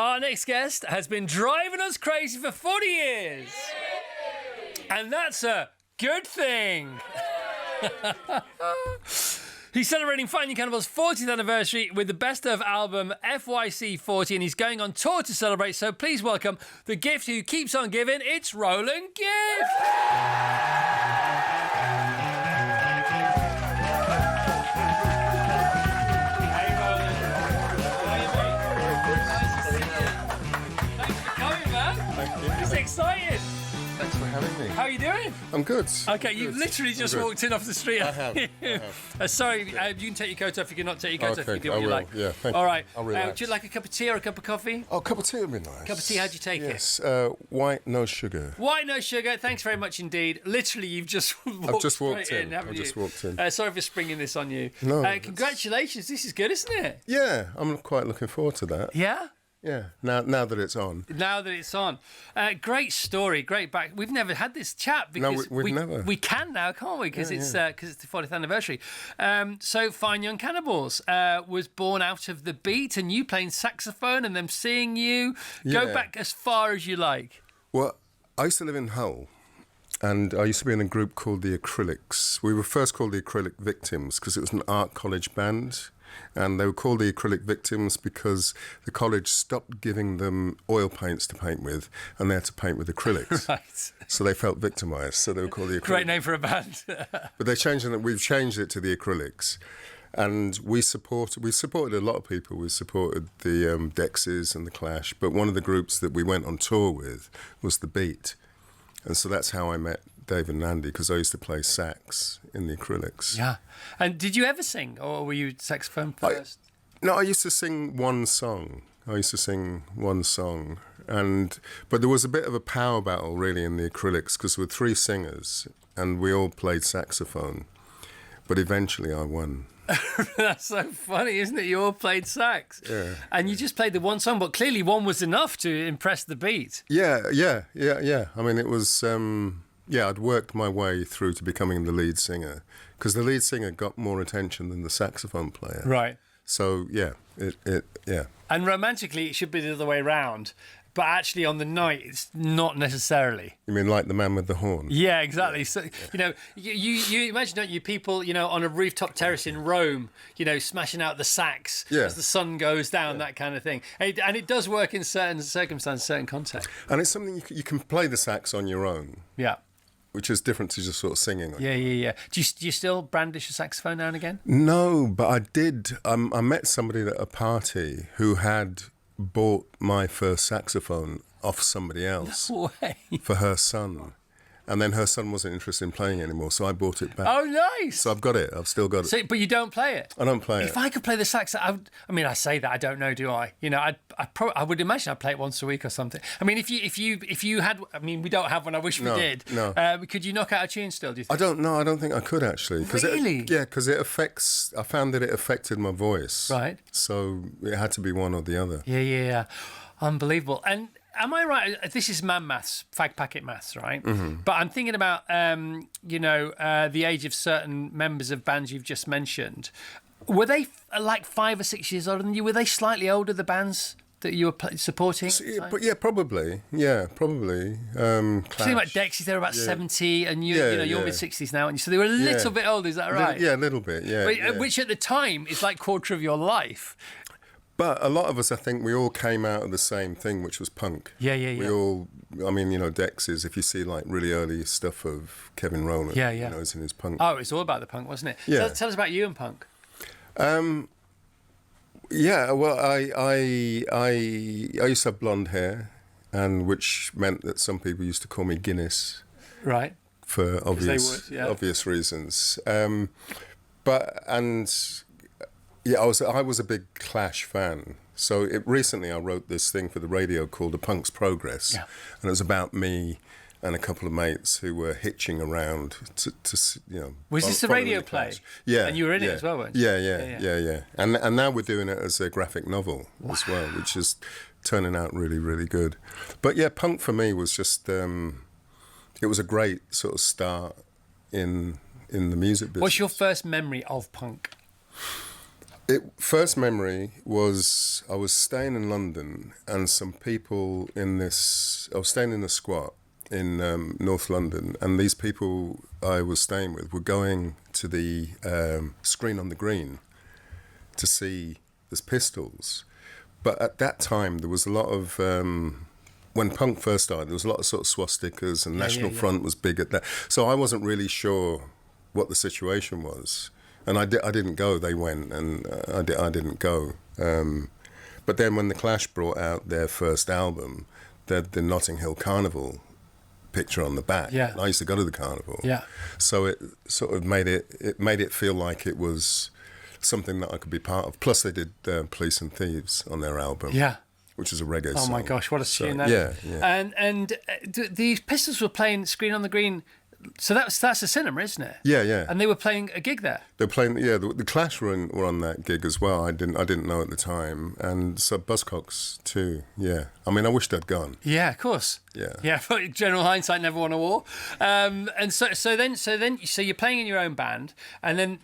Our next guest has been driving us crazy for 40 years. And that's a good thing. He's celebrating Young Cannibals' 40th anniversary with the Best Of album FYC 40, and he's going on tour to celebrate. So please welcome the gift who keeps on giving. It's Roland Gift. It's exciting. Thanks for having me. How are you doing? I'm good. Okay, you've literally just walked in off the street. I have. Sorry, you can take your coat off. You cannot take your coat off. You Okay, can do what I you will. like. Yeah, thank All you. right. I'll relax. Would you like a cup of tea or a cup of coffee? Oh, a cup of tea would be nice. Cup of tea, how'd you take it? Yes, white, no sugar. White, no sugar. Thanks very much indeed. Literally, you've just walked just walked straight in. haven't I've you? just walked in. Sorry for springing this on you. No, congratulations. This is good, isn't it? Yeah, I'm quite looking forward to that. Yeah? Yeah, now that it's on. Now that it's on. Great story, great back. We've never had this chat because we've never. We can now, can't we? Because it's the 40th anniversary. So Fine Young Cannibals was born out of the beat and you playing saxophone and them seeing you. Yeah. Go back as far as you like. Well, I used to live in Hull, and I used to be in a group called the Acrylics. We were first called the Acrylic Victims because it was an art college band. And they were called the Acrylic Victims because the college stopped giving them oil paints to paint with, and they had to paint with acrylics. Right. So they felt victimised. So they were called the Acrylic. Great name for a band. But they changed it. We've changed it to the Acrylics, and we supported a lot of people. We supported the Dexys and the Clash. But one of the groups that we went on tour with was the Beat, and so that's how I met Dave and Andy, because I used to play sax in the Acrylics. Yeah. And did you ever sing, or were you saxophone first? No, I used to sing one song. But there was a bit of a power battle really in the Acrylics because there were three singers and we all played saxophone. But eventually I won. That's so funny, isn't it? You all played sax. Yeah. And you just played the one song, but clearly one was enough to impress the Beat. Yeah. I mean, it was... I'd worked my way through to becoming the lead singer because the lead singer got more attention than the saxophone player. Right. So, yeah. And romantically, it should be the other way round. But actually, on the night, it's not necessarily. You mean like the man with the horn? Yeah, exactly. So, you imagine, don't you, people, on a rooftop terrace in Rome, smashing out the sax as the sun goes down, that kind of thing. And it does work in certain circumstances, certain contexts. And it's something you can play the sax on your own. Yeah. Which is different to just sort of singing. Yeah. Do you still brandish a saxophone now and again? No, but I did. I met somebody at a party who had bought my first saxophone off somebody else No way. for her son. And then her son wasn't interested in playing anymore, so I bought it back. Oh, nice. So I've got it. I've still got it. So, but you don't play it? I don't play it. If I could play the sax, I say that, I don't know, do I? I would imagine I'd play it once a week or something. I mean, if you had, we don't have one, I wish we did. No. Could you knock out a tune still, do you think? I don't know. I don't think I could, actually. Really? Because it affects... I found that it affected my voice. Right. So it had to be one or the other. Yeah. Unbelievable. And am I right? This is man maths, fag packet maths, right? Mm-hmm. But I'm thinking about, the age of certain members of bands you've just mentioned. Were they like 5 or 6 years older than you? Were they slightly older, the bands that you were supporting? Probably. Yeah, probably. Something like Dexys, they were about 70, and you're mid-60s now, and so they were a little bit older. Is that right? Yeah, a little bit. Yeah. Which at the time is like quarter of your life. But a lot of us, I think, we all came out of the same thing, which was punk. Yeah. We all, Dexys, if you see like really early stuff of Kevin Roland, it's in his punk. Oh, it's all about the punk, wasn't it? Yeah. Tell us about you and punk. Yeah, well, I used to have blonde hair, and which meant that some people used to call me Guinness. Right. For obvious reasons. I was a big Clash fan. So recently I wrote this thing for the radio called A Punk's Progress, and it was about me and a couple of mates who were hitching around to Was this a radio play? Yeah. And you were in it as well, weren't you? Yeah. And now we're doing it as a graphic novel as well, which is turning out really, really good. But yeah, punk for me was just, it was a great sort of start in the music business. What's your first memory of punk? First memory was I was staying in London, and some people I was staying in a squat in North London, and these people I was staying with were going to the Screen on the Green to see the Pistols. But at that time, there was a lot of... when punk first started, there was a lot of sort of swastikas, and National Front was big at that. So I wasn't really sure what the situation was. And I didn't go, they went, and I didn't go. But then when The Clash brought out their first album, they had the Notting Hill Carnival picture on the back. Yeah. And I used to go to the carnival. Yeah. So it sort of made it feel like it was something that I could be part of. Plus they did Police and Thieves on their album. Yeah. Which is a reggae song. Oh my gosh, what a tune that is. Yeah. And these Pistols were playing Screen on the Green. So that's a cinema, isn't it? Yeah. And they were playing a gig there. They're playing. Yeah, the Clash were on that gig as well. I didn't know at the time, and so Buzzcocks too. Yeah, I mean, I wished I'd gone. Yeah, of course. Yeah. But general hindsight, never won a war. And so then you're playing in your own band, and then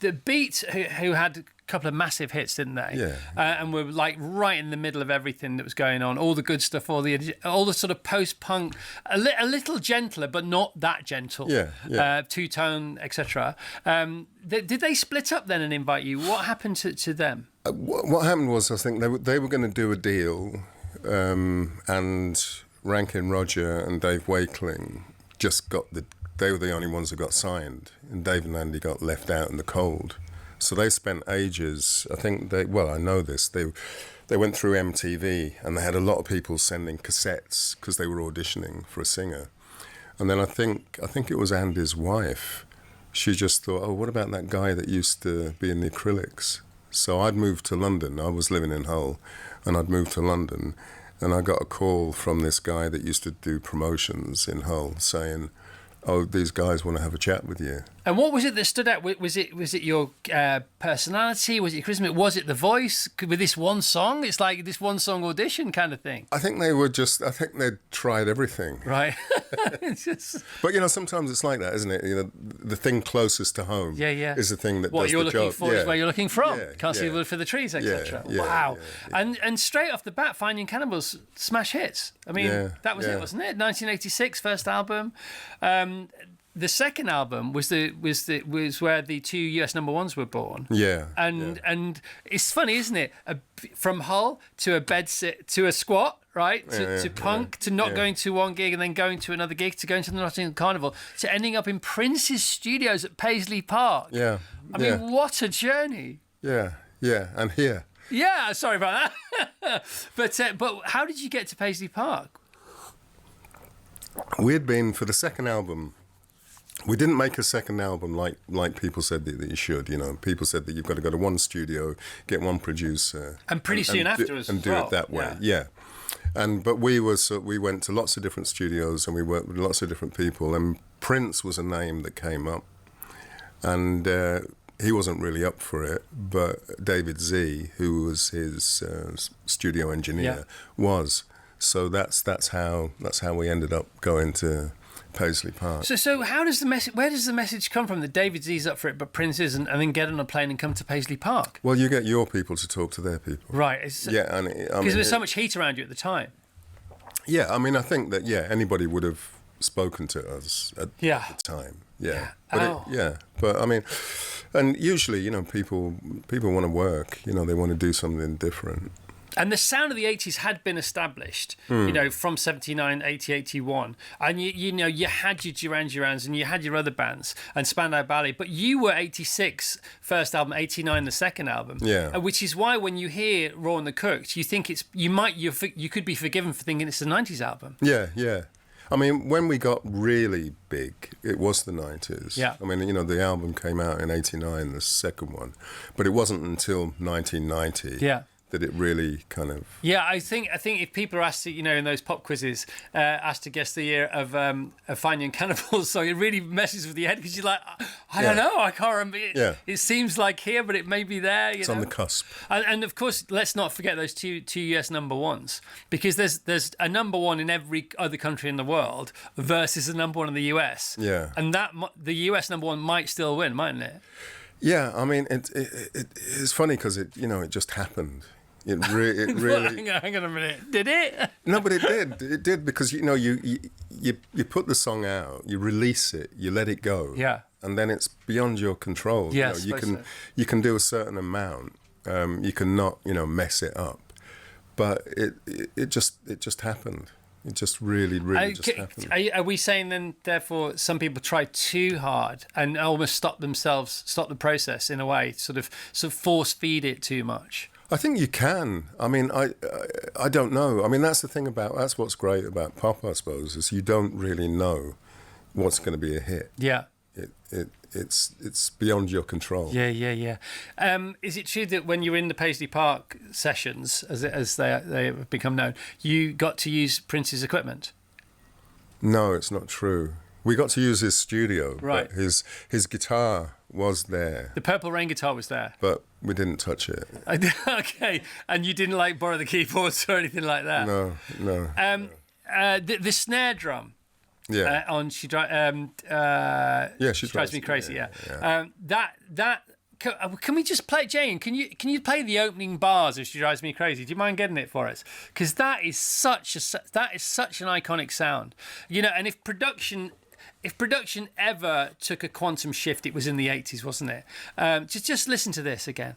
the Beat, who had a couple of massive hits, didn't they? Yeah. And were like right in the middle of everything that was going on, all the good stuff, all the sort of post-punk, a little gentler, but not that gentle. Yeah. Two-tone, etc. Did they split up then and invite you? What happened to them? What happened was, I think they were going to do a deal, and Rankin Roger and Dave Wakeling they were the only ones who got signed, and Dave and Andy got left out in the cold. So they spent ages. I think I know this. They went through MTV, and they had a lot of people sending cassettes because they were auditioning for a singer. And then I think it was Andy's wife. She just thought, oh, what about that guy that used to be in the Acrylics? So I'd moved to London. I was living in Hull, and I'd moved to London, and I got a call from this guy that used to do promotions in Hull saying, oh, these guys want to have a chat with you. And what was it that stood out? Was it your personality? Was it your charisma? Was it the voice? With this one song? It's like this one song audition kind of thing. I think they'd tried everything. Right. But, sometimes it's like that, isn't it? The thing closest to home is the thing that does the job. What you're looking for is where you're looking from. Can't see the wood for the trees, etc. Wow. Yeah. And straight off the bat, Finding Cannibals, smash hits. I mean, that was it, wasn't it? 1986, first album. The second album was where the two US number ones were born. Yeah. And it's funny, isn't it? From Hull to a bedsit to a squat, right? To punk, to not going to one gig and then going to another gig, to going to the Notting Hill Carnival, to ending up in Prince's studios at Paisley Park. Yeah. I mean, what a journey. Yeah. And here. Yeah, sorry about that. But how did you get to Paisley Park? We had been, for the second album, we didn't make a second album like people said that you should. People said that you've got to go to one studio, get one producer, and soon afterwards, and do it that way. Yeah. But we went to lots of different studios, and we worked with lots of different people. And Prince was a name that came up, and he wasn't really up for it. But David Z, who was his studio engineer, was. So that's how we ended up going to Paisley Park. So how does where does the message come from that David Z's up for it but Prince isn't, and then get on a plane and come to Paisley Park? Well, you get your people to talk to their people. Right. Because there was so much heat around you at the time. Yeah, I mean, I think that anybody would have spoken to us at the time. Yeah. But I mean, and usually, people want to work. They want to do something different. And the sound of the 80s had been established, from 79, 80, 81. And, you had your Duran Durans and you had your other bands and Spandau Ballet. But you were 86, first album, 89, the second album. Yeah. Which is why when you hear Raw and the Cooked, you think you could be forgiven for thinking it's a 90s album. Yeah. I mean, when we got really big, it was the 90s. Yeah. I mean, the album came out in 89, the second one. But it wasn't until 1990. Yeah. That it really kind of... Yeah, I think if people are asked to, in those pop quizzes, asked to guess the year of Finding Cannibals, so it really messes with your head because you're like, I don't know, I can't remember. It seems like here, but it may be there. It's on the cusp. And of course, let's not forget those two US number ones, because there's a number one in every other country in the world versus a number one in the US. Yeah. And the US number one might still win, mightn't it? Yeah, I mean, it's funny because it just happened. It really. Hang on a minute. Did it? No, but it did. It did because you put the song out, you release it, you let it go. Yeah. And then it's beyond your control. Yeah, you can do a certain amount. You can not mess it up. But it just happened. It just really just happened. Are we saying then, therefore, some people try too hard and almost stop the process in a way, sort of force feed it too much? I think you can. I mean, I don't know. I mean, that's what's great about pop, I suppose, is you don't really know what's going to be a hit. Yeah. It's beyond your control. Yeah. Is it true that when you were in the Paisley Park sessions, as they have become known, you got to use Prince's equipment? No, it's not true. We got to use his studio, right? But his guitar was there. The Purple Rain guitar was there, but we didn't touch it. Okay, and you didn't borrow the keyboards or anything like that. No. The snare drum. Yeah. She drives me crazy. Yeah. Can we just play, Jane? Can you play the opening bars of She Drives Me Crazy? Do you mind getting it for us? Because that is such an iconic sound. And if production ever took a quantum shift, it was in the 80s, wasn't it? Just listen to this again.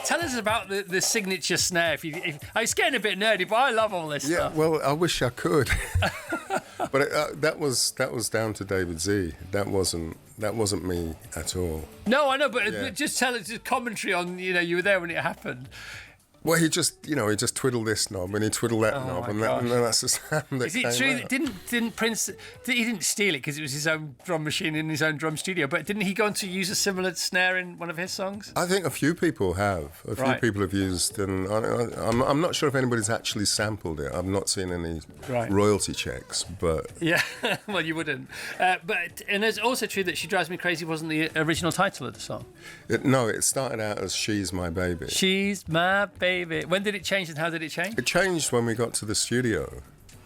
Tell us about the signature snare. It's getting a bit nerdy, but I love all this stuff. Yeah, well, I wish I could, but that was down to David Z. That wasn't me at all. No, I know, but just tell us just commentary on you were there when it happened. Well, he just twiddled this knob and he twiddled that knob, and that's the sound that Is it true that didn't Prince? He didn't steal it because it was his own drum machine in his own drum studio, but didn't he go on to use a similar snare in one of his songs? I think a few people have. A few people have used, and I'm not sure if anybody's actually sampled it. I've not seen any royalty checks, but yeah, well, you wouldn't. And it's also true that She Drives Me Crazy wasn't the original title of the song. It started out as She's My Baby. She's My Baby. When did it change and how did it change? It changed when we got to the studio.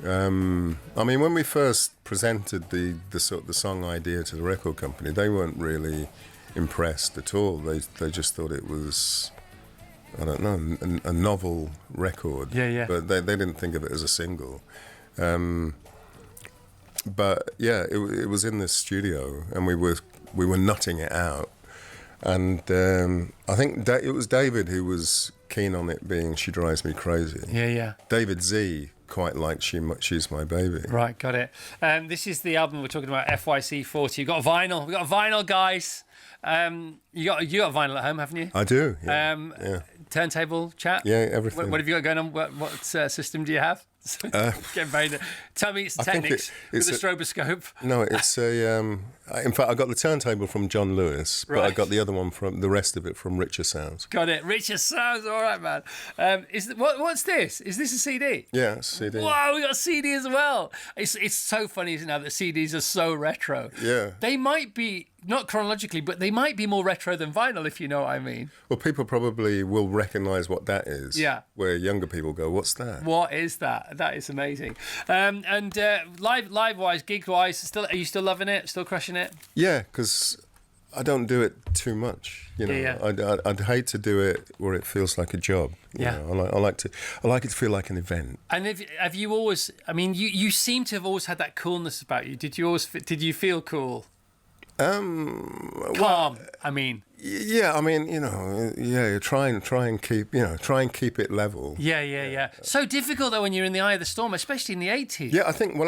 I mean, when we first presented the song idea to the record company, they weren't really impressed at all. They just thought it was, I don't know, a novel record. Yeah. But they didn't think of it as a single. But yeah, it was in this studio, and we were nutting it out. And I think it was David who was keen on it being She Drives Me Crazy. Yeah. David Z quite liked She's My Baby. Right, got it. This is the album we're talking about, FYC 40. We've got a vinyl, guys. You got a vinyl at home, haven't you? I do, yeah. Turntable chat? Yeah, everything. What have you got going on? What system do you have? Tell me its techniques with the stroboscope. No, it's in fact, I got the turntable from John Lewis, but I got the other one from the rest of it from Richer Sounds. Got it, Richer Sounds. All right, man. What's this? Is this a CD? Yeah, it's a CD. Wow, we got a CD as well. It's so funny, isn't it, that CDs are so retro? Yeah. They might be, not chronologically, but they might be more retro than vinyl, if you know what I mean. Well, people probably will recognise what that is. Yeah. Where younger people go, what's that? What is that? That is amazing. And live-wise, gig-wise, are you still loving it? Still crushing it? Yeah, because I don't do it too much. I'd hate to do it where it feels like a job. I like it to feel like an event. And have you always? I mean, you seem to have always had that coolness about you. Did you feel cool? Calm. I mean. Yeah, I mean, try and keep it level. Yeah. So difficult though when you're in the eye of the storm, especially in the 80s. Yeah, I think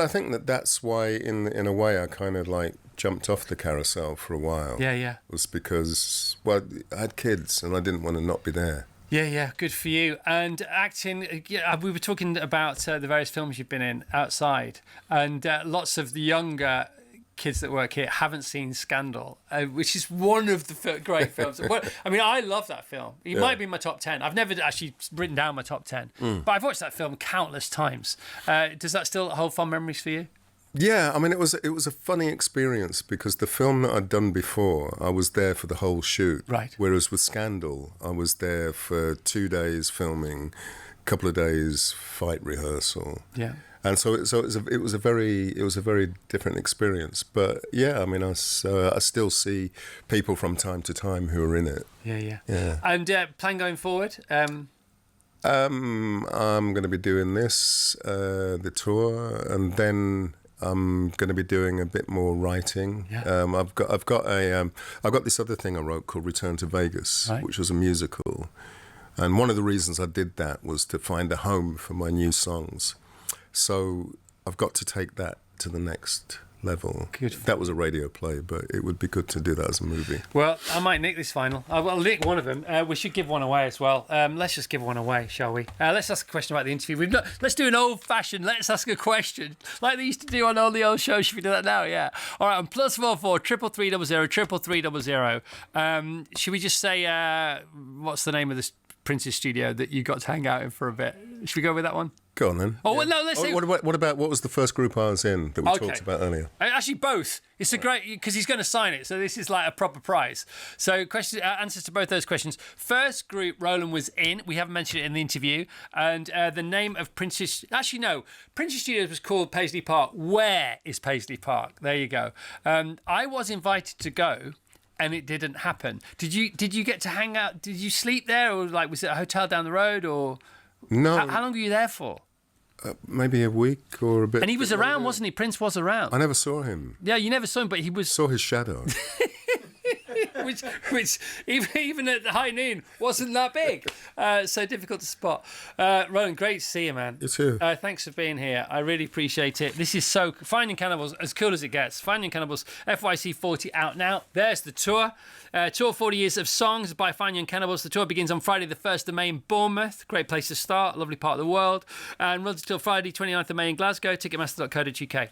that's why in a way I kind of jumped off the carousel for a while. Yeah. It was because I had kids and I didn't want to not be there. Yeah, good for you. And acting, we were talking about the various films you've been in outside, and lots of the younger kids that work here haven't seen Scandal, which is one of the great films. I mean, I love that film. It might be in my top 10. I've never actually written down my top 10, but I've watched that film countless times. Does that still hold fond memories for you? Yeah, I mean, it was a funny experience because the film that I'd done before, I was there for the whole shoot. Right. Whereas with Scandal, I was there for 2 days filming, couple of days fight rehearsal. Yeah. And so it was a very different experience. But yeah, I mean, I still see people from time to time who are in it. Yeah. And plan going forward? I'm going to be doing this, the tour, and then I'm going to be doing a bit more writing. Yeah. I've got this other thing I wrote called Return to Vegas, right. which was a musical. And one of the reasons I did that was to find a home for my new songs. So I've got to take that to the next level. Good. That was a radio play, but it would be good to do that as a movie. Well, I might nick this final. I'll nick one of them. We should give one away as well. Let's just give one away, shall we? Let's ask a question about the interview. Let's do an old-fashioned let's ask a question, like they used to do on all the old shows. Should we do that now? Yeah. All right, on +44 333 000 333. Should we just say, what's the name of this Prince's studio that you got to hang out in for a bit? Should we go with that one? Go on then. Oh, well, no, let's say... What was the first group I was in that we talked about earlier? Actually, both. It's a great... Because he's going to sign it, so this is like a proper prize. So answers to both those questions. First group Roland was in, we haven't mentioned it in the interview, and the name of Prince's... Actually, no. Prince's Studios was called Paisley Park. Where is Paisley Park? There you go. I was invited to go, and it didn't happen. Did you get to hang out? Did you sleep there, or like was it a hotel down the road, or... No. How long were you there for? Maybe a week or a bit. And he was around, wasn't he? Prince was around. I never saw him. Yeah, you never saw him, but he was... Saw his shadow. which even at high noon wasn't that big. So difficult to spot. Roland, great to see you, man. You too. Thanks for being here. I really appreciate it. This is so... Finding Cannibals, as cool as it gets. Finding Cannibals, FYC 40 out now. There's the tour. Tour 40 Years of Songs by Finding Cannibals. The tour begins on Friday the 1st of May in Bournemouth. Great place to start. Lovely part of the world. And runs until Friday 29th of May in Glasgow. Ticketmaster.co.uk.